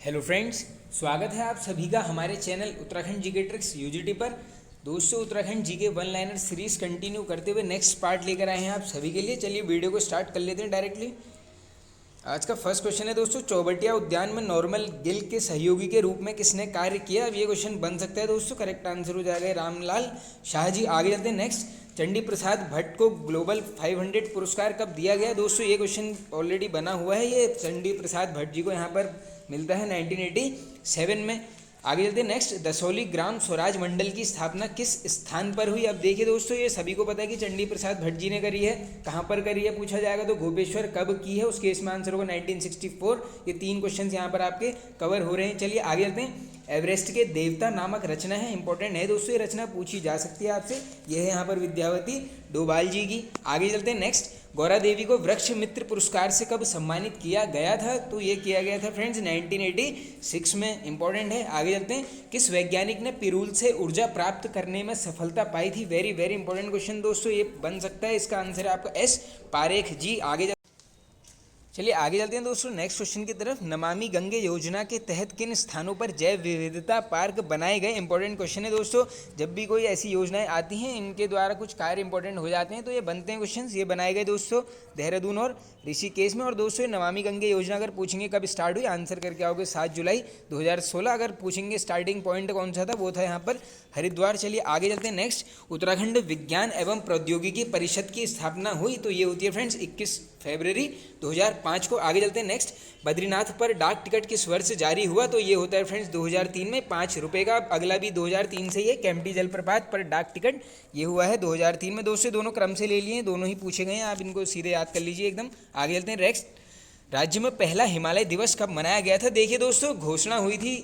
Hello friends, स्वागत है आप सभी का हमारे channel Uttarakhand GK tricks UGT पर। दोस्तों, Uttarakhand GK one liner series continue करते हुए नेक्स्ट पार्ट लेकर आए हैं आप सभी के लिए। चलिए वीडियो को स्टार्ट कर लेते हैं डायरेक्टली। आज का फर्स्ट क्वेश्चन है दोस्तों, चौबटिया उद्यान में नॉर्मल गिल के सहयोगी के रूप में किसने कार्य किया। अब ये क्वेश्चन बन सकता है दोस्तों। करेक्ट आंसर हो जाएगा रामलाल शाह जी। आगे चलते हैं नेक्स्ट। चंडी प्रसाद भट्ट को ग्लोबल 500 पुरस्कार कब दिया गया। दोस्तों, ये क्वेश्चन ऑलरेडी बना हुआ है। ये चंडी प्रसाद भट्ट जी को यहाँ पर मिलता है 1987 में। आगे चलते हैं नेक्स्ट। दसौली ग्राम स्वराज मंडल की स्थापना किस स्थान पर हुई। अब देखिए दोस्तों, ये सभी को पता है कि चंडी प्रसाद भट्ट जी ने करी है। कहाँ पर करी है पूछा जाएगा तो गोपेश्वर कब की है, उस केस में आंसर होगा 1964। ये तीन क्वेश्चन यहाँ पर आपके कवर हो रहे हैं। चलिए आगे चलते हैं। एवरेस्ट के देवता नामक रचना है, इंपॉर्टेंट है दोस्तों, ये रचना पूछी जा सकती है आपसे। ये है यहाँ पर विद्यावती डोभाल जी की। आगे चलते हैं नेक्स्ट। गौरा देवी को वृक्ष मित्र पुरस्कार से कब सम्मानित किया गया था। तो ये किया गया था फ्रेंड्स 1986 में, इंपॉर्टेंट है। आगे चलते हैं। किस वैज्ञानिक ने पिरूल से ऊर्जा प्राप्त करने में सफलता पाई थी। वेरी वेरी इंपॉर्टेंट क्वेश्चन दोस्तों, ये बन सकता है। इसका आंसर है आपका एस पारेख जी। चलिए आगे चलते हैं दोस्तों नेक्स्ट क्वेश्चन की तरफ। नमामि गंगे योजना के तहत किन स्थानों पर जैव विविधता पार्क बनाए गए। इंपॉर्टेंट क्वेश्चन है दोस्तों। जब भी कोई ऐसी योजनाएं आती हैं, इनके द्वारा कुछ कार्य इंपॉर्टेंट हो जाते हैं तो ये बनते हैं क्वेश्चन। ये बनाए गए दोस्तों देहरादून और ऋषिकेश में। और दोस्तों, नमामि गंगे योजना अगर पूछेंगे कब स्टार्ट हुई, आंसर करके आओगे 7 जुलाई 2016। अगर पूछेंगे स्टार्टिंग पॉइंट कौन सा था, वो था यहाँ पर हरिद्वार। चलिए आगे चलते हैं नेक्स्ट। उत्तराखंड विज्ञान एवं प्रौद्योगिकी परिषद की स्थापना हुई, तो ये होती है फ्रेंड्स 21 फरवरी 2005 को। आगे चलते हैं नेक्स्ट। बद्रीनाथ पर डाक टिकट किस वर्ष जारी हुआ। तो ये होता है फ्रेंड्स 2003 में, 5 रुपये का। अगला भी 2003 से ही है। केम्प्टी जलप्रपात पर डाक टिकट ये हुआ है 2003 में। दोस्तों, दोनों क्रम से ले लिए हैं, दोनों ही पूछे गए हैं, आप इनको सीधे याद कर लीजिए एकदम। आगे चलते हैं नेक्स्ट। राज्य में पहला हिमालय दिवस कब मनाया गया था। देखिए दोस्तों, घोषणा हुई थी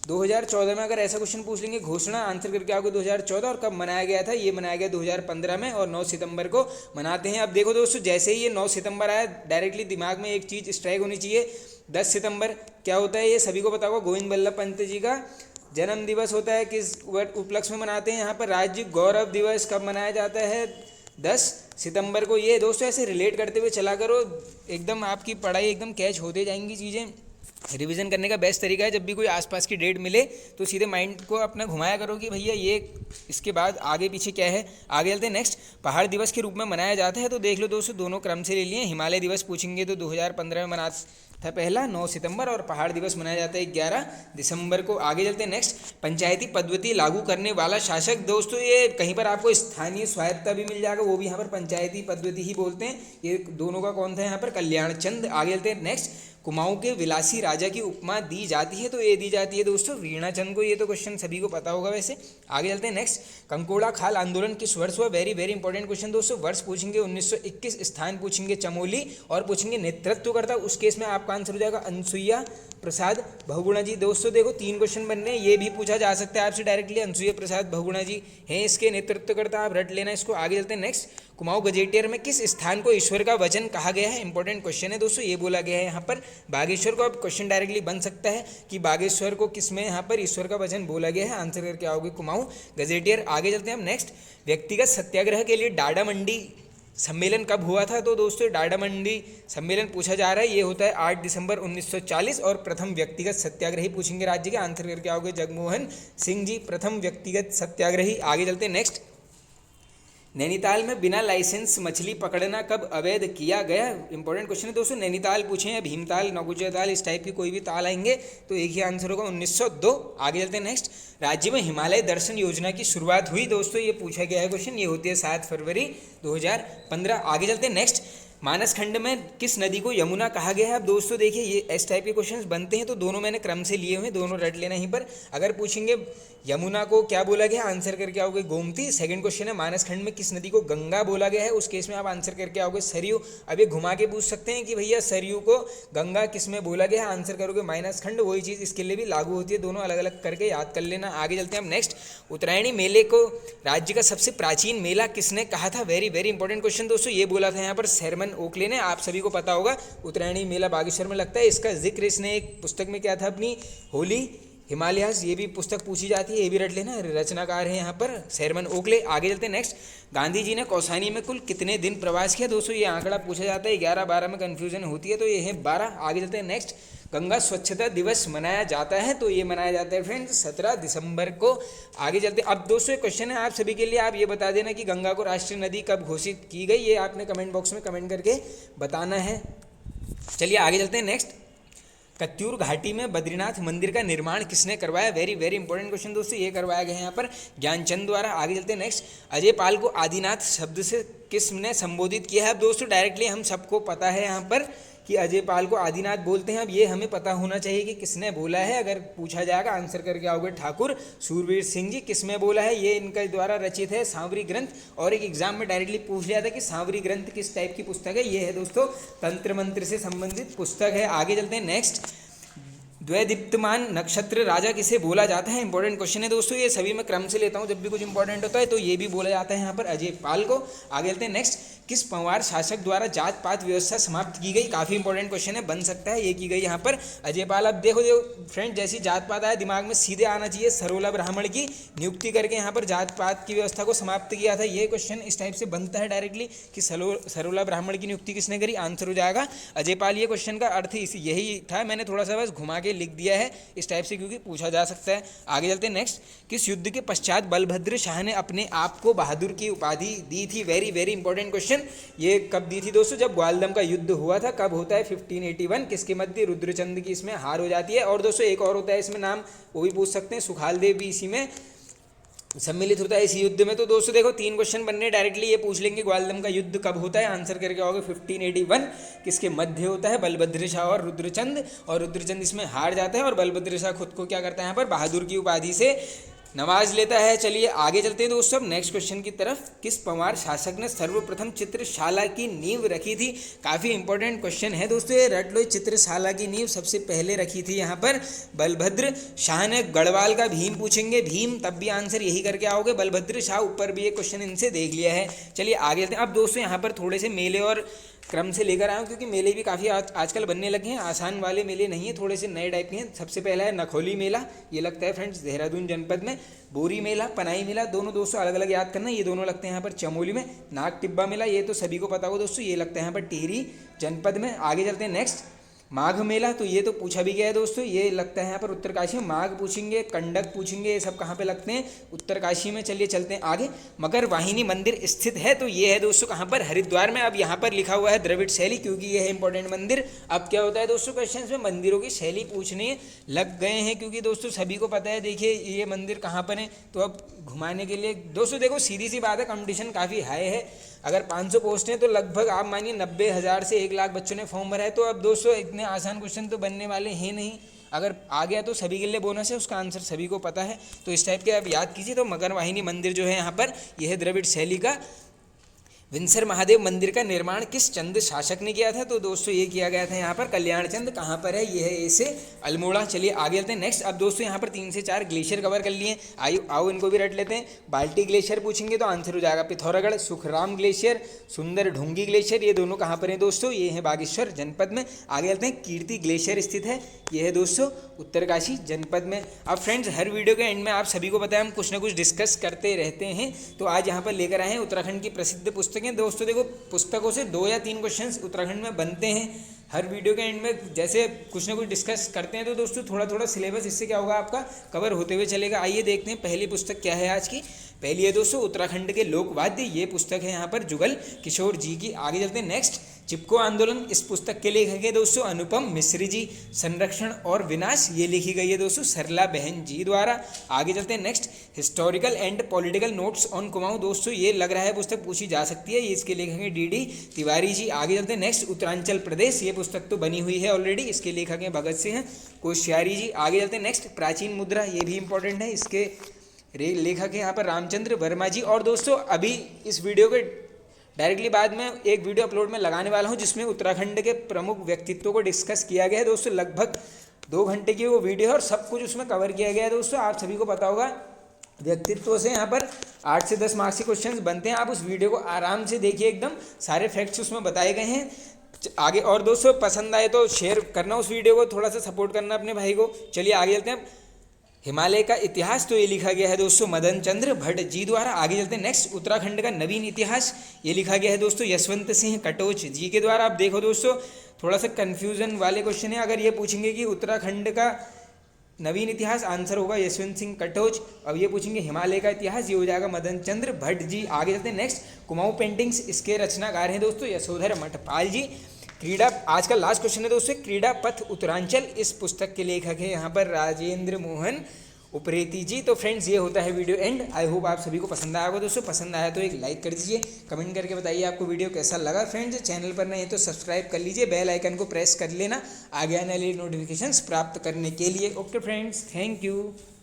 2014 में। अगर ऐसा क्वेश्चन पूछ लेंगे, घोषणा आंसर करके आओगे 2014। और कब मनाया गया था, ये मनाया गया 2015 में और 9 सितंबर को मनाते हैं। अब देखो दोस्तों, जैसे ही ये 9 सितंबर आया, डायरेक्टली दिमाग में एक चीज़ स्ट्राइक होनी चाहिए। 10 सितंबर क्या होता है, ये सभी को पता होगा, गोविंद बल्लभ पंत जी का जन्म दिवस होता है। किस उपलक्ष्य में मनाते हैं यहाँ पर। राज्य गौरव दिवस कब मनाया जाता है, 10 सितंबर को। ये दोस्तों ऐसे रिलेट करते हुए चला करो, एकदम आपकी पढ़ाई एकदम कैच होते जाएंगी चीज़ें। रिवीजन करने का बेस्ट तरीका है, जब भी कोई आसपास की डेट मिले तो सीधे माइंड को अपना घुमाया करो कि भैया ये इसके बाद आगे पीछे क्या है। आगे चलते हैं नेक्स्ट। पहाड़ दिवस के रूप में मनाया जाता है, तो देख लो दोस्तों, दोनों क्रम से ले लिए। हिमालय दिवस पूछेंगे तो 2015 में मना था पहला 9 सितंबर, और पहाड़ दिवस मनाया जाता है 11 दिसंबर को। आगे चलते हैं नेक्स्ट। पंचायती पद्धति लागू करने वाला शासक। दोस्तों, ये कहीं पर आपको स्थानीय स्वायत्ता भी मिल जाएगा, वो भी यहाँ पर पंचायती पद्धति ही बोलते हैं। ये दोनों का कौन था यहाँ पर, कल्याण चंद। आगे चलते हैं नेक्स्ट। कुमाऊं के विलासी राजा की उपमा दी जाती है, तो ये दी जाती है दोस्तों वीणा चंद को। ये तो क्वेश्चन सभी को पता होगा वैसे। आगे चलते हैं नेक्स्ट। कंकोड़ा खाल आंदोलन किस वर्ष हुआ। वेरी वेरी इंपॉर्टेंट क्वेश्चन दोस्तों। वर्ष पूछेंगे 1921, स्थान पूछेंगे चमोली, और पूछेंगे नेतृत्वकर्ता, उस केस में आपका आंसर हो जाएगा अनसुईया प्रसाद बहुगुणा जी। दोस्तों देखो, 3 क्वेश्चन बनने हैं, ये भी पूछा जा सकता है आपसे डायरेक्टली। अनसुईया प्रसाद बहुगुणा जी हैं इसके नेतृत्वकर्ता, आप रट लेना इसको। आगे चलते हैं नेक्स्ट। कुमाऊं गजेटियर में किस स्थान को ईश्वर का वचन कहा गया है। इंपॉर्टेंट क्वेश्चन है दोस्तों। ये बोला गया है यहाँ पर बागेश्वर को। अब क्वेश्चन डायरेक्टली बन सकता है कि बागेश्वर को किस में यहाँ पर ईश्वर का वचन बोला गया है, आंसर करके आओगे कुमाऊं गजेटियर। आगे चलते हैं हम नेक्स्ट। व्यक्तिगत सत्याग्रह के लिए डाडा मंडी सम्मेलन कब हुआ था। तो दोस्तों, डाडा मंडी सम्मेलन पूछा जा रहा है, ये होता है 8 दिसंबर 1940। और प्रथम व्यक्तिगत सत्याग्रही पूछेंगे राज्य के, आंसर करके आओगे जगमोहन सिंह जी, प्रथम व्यक्तिगत सत्याग्रही। आगे चलते हैं नेक्स्ट। नैनीताल में बिना लाइसेंस मछली पकड़ना कब अवैध किया गया। इंपॉर्टेंट क्वेश्चन है दोस्तों। नैनीताल पूछें या भीमताल, नौकुचिया ताल, इस टाइप की कोई भी ताल आएंगे तो एक ही आंसर होगा 1902। आगे चलते हैं नेक्स्ट। राज्य में हिमालय दर्शन योजना की शुरुआत हुई। दोस्तों, ये पूछा गया है क्वेश्चन, ये होती है 7 फरवरी 2015। आगे चलते हैं नेक्स्ट। मानस खंड में किस नदी को यमुना कहा गया है। अब दोस्तों देखिए, ये इस टाइप के क्वेश्चंस बनते हैं, तो दोनों मैंने क्रम से लिए हुए हैं, दोनों रट लेना यहीं पर। अगर पूछेंगे यमुना को क्या बोला गया, आंसर करके आओगे गोमती। सेकंड क्वेश्चन है मानस खंड में किस नदी को गंगा बोला गया है, उस केस में आप आंसर करके आओगे सरयू। अब ये घुमा के पूछ सकते हैं कि भैया सरयू को गंगा किस में बोला गया है, आंसर करोगे माइनस खंड। वही चीज़ इसके लिए भी लागू होती है, दोनों अलग अलग करके याद कर लेना। आगे चलते हैं हम नेक्स्ट। उत्तरायणी मेले को राज्य का सबसे प्राचीन मेला किसने कहा था। वेरी वेरी इंपॉर्टेंट क्वेश्चन दोस्तों। ये बोला था यहाँ पर शरमन ओकले ने। आप सभी को पता होगा उत्तरायणी मेला बागेश्वर में लगता है। इसका जिक्र इसने एक पुस्तक में किया था अपनी, होली हिमालयास। ये भी पुस्तक पूछी जाती है, ये भी रट लेना। रचनाकार है यहाँ पर शरमन ओकले। आगे चलते हैं नेक्स्ट। गांधी जी ने कौसानी में कुल कितने दिन प्रवास किया। दोस्तों, ये आंकड़ा पूछा जाता है, 11-12 में कन्फ्यूजन होती है, तो ये है 12। आगे चलते हैं नेक्स्ट। गंगा स्वच्छता दिवस मनाया जाता है? तो ये मनाया जाता है फ्रेंड्स 17 दिसंबर को। आगे चलते अब दोस्तों एक क्वेश्चन है आप सभी के लिए, आप ये बता देना कि गंगा को राष्ट्रीय नदी कब घोषित की गई, ये आपने कमेंट बॉक्स में कमेंट करके बताना है। चलिए आगे चलते हैं नेक्स्ट। कत्यूर घाटी में बद्रीनाथ मंदिर का निर्माण किसने करवाया? वेरी वेरी इंपॉर्टेंट क्वेश्चन दोस्तों, ये करवाया गया है यहाँ पर ज्ञानचंद द्वारा। आगे चलते हैं नेक्स्ट। अजय पाल को आदिनाथ शब्द से किसने संबोधित किया है? अब दोस्तों डायरेक्टली हम सबको पता है यहाँ पर कि अजय पाल को आदिनाथ बोलते हैं। अब ये हमें पता होना चाहिए कि किसने बोला है। अगर पूछा जाएगा आंसर करके आओगे ठाकुर सूरवीर सिंह जी। किसमें बोला है? ये इनके द्वारा रचित है सांवरी ग्रंथ। और एक एग्जाम में डायरेक्टली पूछ लिया था कि सांवरी ग्रंथ किस टाइप की पुस्तक है? ये है दोस्तों तंत्र मंत्र से संबंधित पुस्तक है। आगे चलते हैं नेक्स्ट। द्वैदीप्तमान नक्षत्र राजा किसे बोला जाता है? इंपॉर्टेंट क्वेश्चन है दोस्तों, ये सभी मैं क्रम से लेता हूँ, जब भी कुछ इंपॉर्टेंट होता है तो ये भी बोला जाता है यहाँ पर अजय पाल को। आगे चलते हैं नेक्स्ट। किस पंवार शासक द्वारा जात पात व्यवस्था समाप्त की गई? काफ़ी इंपॉर्टेंट क्वेश्चन है, बन सकता है ये की गई यहाँ पर अजय पाल। अब देखो फ्रेंड, जैसी जात पात आया दिमाग में सीधे आना चाहिए, सरोला ब्राह्मण की नियुक्ति करके यहाँ पर जात पात की व्यवस्था को समाप्त किया था। ये क्वेश्चन इस टाइप से बनता है डायरेक्टली कि सरोला ब्राह्मण की नियुक्ति किसने करी? आंसर हो जाएगा अजय पाल। ये क्वेश्चन का अर्थ यही था, मैंने थोड़ा सा बस घुमा के लिख दिया है इस टाइप से क्योंकि पूछा जा सकता है। आगे चलते हैं नेक्स्ट। किस युद्ध के पश्चात बलभद्र शाह ने अपने आप को बहादुर की उपाधि दी थी? Very very important question. ये कब दी थी दोस्तों? जब ग्वालदम का युद्ध हुआ था। कब होता है? 1581। किसके मध्य? रुद्रचंद की इसमें हार हो जाती है। और दोस्तों एक और होता है इसमें नाम, वो भी पूछ सकते हैं, सुखाल देव भी इसी में सम्मिलित होता है इस युद्ध में। तो दोस्तों देखो 3 क्वेश्चन बनने, डायरेक्टली ये पूछ लेंगे ग्वालदम का युद्ध कब होता है? आंसर करके आओगे 1581। किसके मध्य होता है? बलभद्र शाह और रुद्रचंद। और रुद्रचंद इसमें हार जाता है और बलभद्र शाह खुद को क्या करता है यहाँ पर? बहादुर की उपाधि से नवाज लेता है। चलिए आगे चलते हैं दोस्तों नेक्स्ट क्वेश्चन की तरफ। किस पंवार शासक ने सर्वप्रथम चित्रशाला की नींव रखी थी? काफ़ी इंपॉर्टेंट क्वेश्चन है दोस्तों, ये रट लो। चित्रशाला की नींव सबसे पहले रखी थी यहाँ पर बलभद्र शाह ने। गढ़वाल का भीम पूछेंगे, भीम, तब भी आंसर यही करके आओगे बलभद्र शाह। ऊपर भी एक क्वेश्चन इनसे देख लिया है। चलिए आगे चलते हैं। अब दोस्तों यहाँ पर थोड़े से मेले और क्रम से लेकर आया हूँ क्योंकि मेले भी काफ़ी आजकल बनने लगे हैं। आसान वाले मेले नहीं है, थोड़े से नए टाइप के हैं। सबसे पहला है नखोली मेला, ये लगता है फ्रेंड्स देहरादून जनपद में। बोरी मेला, पनाई मेला, दोनों दोस्तों अलग अलग याद करना, ये दोनों लगते हैं यहाँ पर चमोली में। नाग टिब्बा मेला, ये तो सभी को पता हो दोस्तों, ये लगता है यहाँ पर टिहरी जनपद में। आगे चलते हैं नेक्स्ट। माघ मेला, तो ये तो पूछा भी गया है दोस्तों, ये लगता है यहाँ पर उत्तरकाशी में। माघ पूछेंगे, कंडक पूछेंगे, ये सब कहाँ पे लगते हैं? उत्तरकाशी में। चलिए चलते हैं आगे। मकर वाहिनी मंदिर स्थित है, तो ये है दोस्तों कहाँ पर? हरिद्वार में। अब यहाँ पर लिखा हुआ है द्रविड़ शैली क्योंकि ये है इंपॉर्टेंट मंदिर। अब क्या होता है दोस्तों क्वेश्चन में मंदिरों की शैली पूछने लग गए हैं क्योंकि दोस्तों सभी को पता है। देखिए ये मंदिर कहाँ पर है, तो अब घुमाने के लिए दोस्तों देखो सीधी सी बात है, कंपटीशन काफ़ी हाई है। अगर 500 पोस्ट हैं तो लगभग आप मानिए 90,000 से 1 लाख बच्चों ने फॉर्म भरा है। तो अब दोस्तों इतने आसान क्वेश्चन तो बनने वाले हैं नहीं। अगर आ गया तो सभी के लिए बोनस है, उसका आंसर सभी को पता है। तो इस टाइप के आप याद कीजिए। तो मकर वाहिनी मंदिर जो है यहाँ पर, यह है द्रविड़ शैली का। विंसर महादेव मंदिर का निर्माण किस चंद शासक ने किया था? तो दोस्तों ये किया गया था यहाँ पर कल्याण चंद। कहाँ पर है? ये है ऐसे अल्मोड़ा। चलिए आगे चलते हैं नेक्स्ट। अब दोस्तों यहाँ पर 3 से 4 ग्लेशियर कवर कर लिए, आओ इनको भी रट लेते हैं। बाल्टी ग्लेशियर पूछेंगे तो आंसर हो जाएगा पिथौरागढ़। सुखराम ग्लेशियर, सुंदर ढूंगी ग्लेशियर, ये दोनों कहाँ पर हैं दोस्तों? ये है बागेश्वर जनपद में। आगे चलते हैं। कीर्ति ग्लेशियर स्थित है, ये है दोस्तों उत्तरकाशी जनपद में। अब फ्रेंड्स हर वीडियो के एंड में आप सभी को पता है हम कुछ ना कुछ डिस्कस करते रहते हैं। तो आज यहाँ पर लेकर आए हैं उत्तराखंड की प्रसिद्ध पुस्तकें। दोस्तों देखो पुस्तकों से 2 या 3 क्वेश्चंस उत्तराखंड में बनते हैं हर वीडियो के एंड में। जैसे कुछ ना कुछ डिस्कस करते हैं तो दोस्तों थोड़ा थोड़ा सिलेबस इससे क्या होगा आपका कवर होते हुए चलेगा। आइए देखते हैं पहली पुस्तक क्या है आज की। पहली है दोस्तों उत्तराखंड के लोकवाद्य, ये पुस्तक है यहाँ पर जुगल किशोर जी की। आगे चलते हैं नेक्स्ट। चिपको आंदोलन, इस पुस्तक के लेखक है दोस्तों अनुपम मिश्र जी। संरक्षण और विनाश, ये लिखी गई है दोस्तों सरला बहन जी द्वारा। आगे चलते हैं next. Historical and political notes on Kumaon, दोस्तों ये लग रहा है पुस्तक पूछी जा सकती है, ये इसके लेखक हैं डी तिवारी जी। आगे चलते हैं नेक्स्ट। उत्तरांचल प्रदेश, ये पुस्तक तो बनी हुई है ऑलरेडी, इसके लेखक हैं भगत सिंह कोश्यारी जी। आगे चलते हैं नेक्स्ट। प्राचीन मुद्रा, ये भी इंपॉर्टेंट है, इसके लेखक है यहाँ पर रामचंद्र वर्मा जी। और दोस्तों अभी इस वीडियो के डायरेक्टली बाद में एक वीडियो अपलोड में लगाने वाला हूँ जिसमें उत्तराखंड के प्रमुख व्यक्तित्वों को डिस्कस किया गया है दोस्तों। लगभग 2 घंटे की वो वीडियो है और सब कुछ उसमें कवर किया गया है दोस्तों। आप सभी को पता होगा व्यक्तित्व से यहाँ पर 8 से 10 मार्क्स के क्वेश्चंस बनते हैं। आप उस वीडियो को आराम से देखिए, एकदम सारे फैक्ट्स उसमें बताए गए हैं आगे। और दोस्तों पसंद आए तो शेयर करना उस वीडियो को, थोड़ा सा सपोर्ट करना अपने भाई को। चलिए आगे चलते हैं। हिमालय का इतिहास तो ये लिखा गया है दोस्तों मदन चंद्र भट्ट जी द्वारा। आगे चलते हैं नेक्स्ट। उत्तराखंड का नवीन इतिहास ये लिखा गया है दोस्तों यशवंत सिंह कटोच जी के द्वारा। अब देखो दोस्तों थोड़ा सा कन्फ्यूजन वाले क्वेश्चन है। अगर ये पूछेंगे कि उत्तराखंड का नवीन इतिहास, आंसर होगा यशवंत सिंह कटोच। अब ये पूछेंगे हिमालय का इतिहास, ये हो जाएगा मदन चंद्र भट्ट जी। आगे चलते हैं नेक्स्ट। कुमाऊं पेंटिंग्स, इसके रचनाकार हैं दोस्तों यशोधर मठपाल जी। क्रीड़ा, आज का लास्ट क्वेश्चन है दोस्तों, क्रीड़ा पथ उत्तरांचल, इस पुस्तक के लेखक है यहाँ पर राजेंद्र मोहन उप्रेती जी। तो फ्रेंड्स ये होता है वीडियो एंड। आई होप आप सभी को पसंद आया होगा दोस्तों। पसंद आया तो एक लाइक कर दीजिए, कमेंट करके बताइए आपको वीडियो कैसा लगा। फ्रेंड्स चैनल पर नए हैं तो सब्सक्राइब कर लीजिए, बेल आइकन को प्रेस कर लेना आगे आने वाली नोटिफिकेशंस प्राप्त करने के लिए। Okay friends, thank you.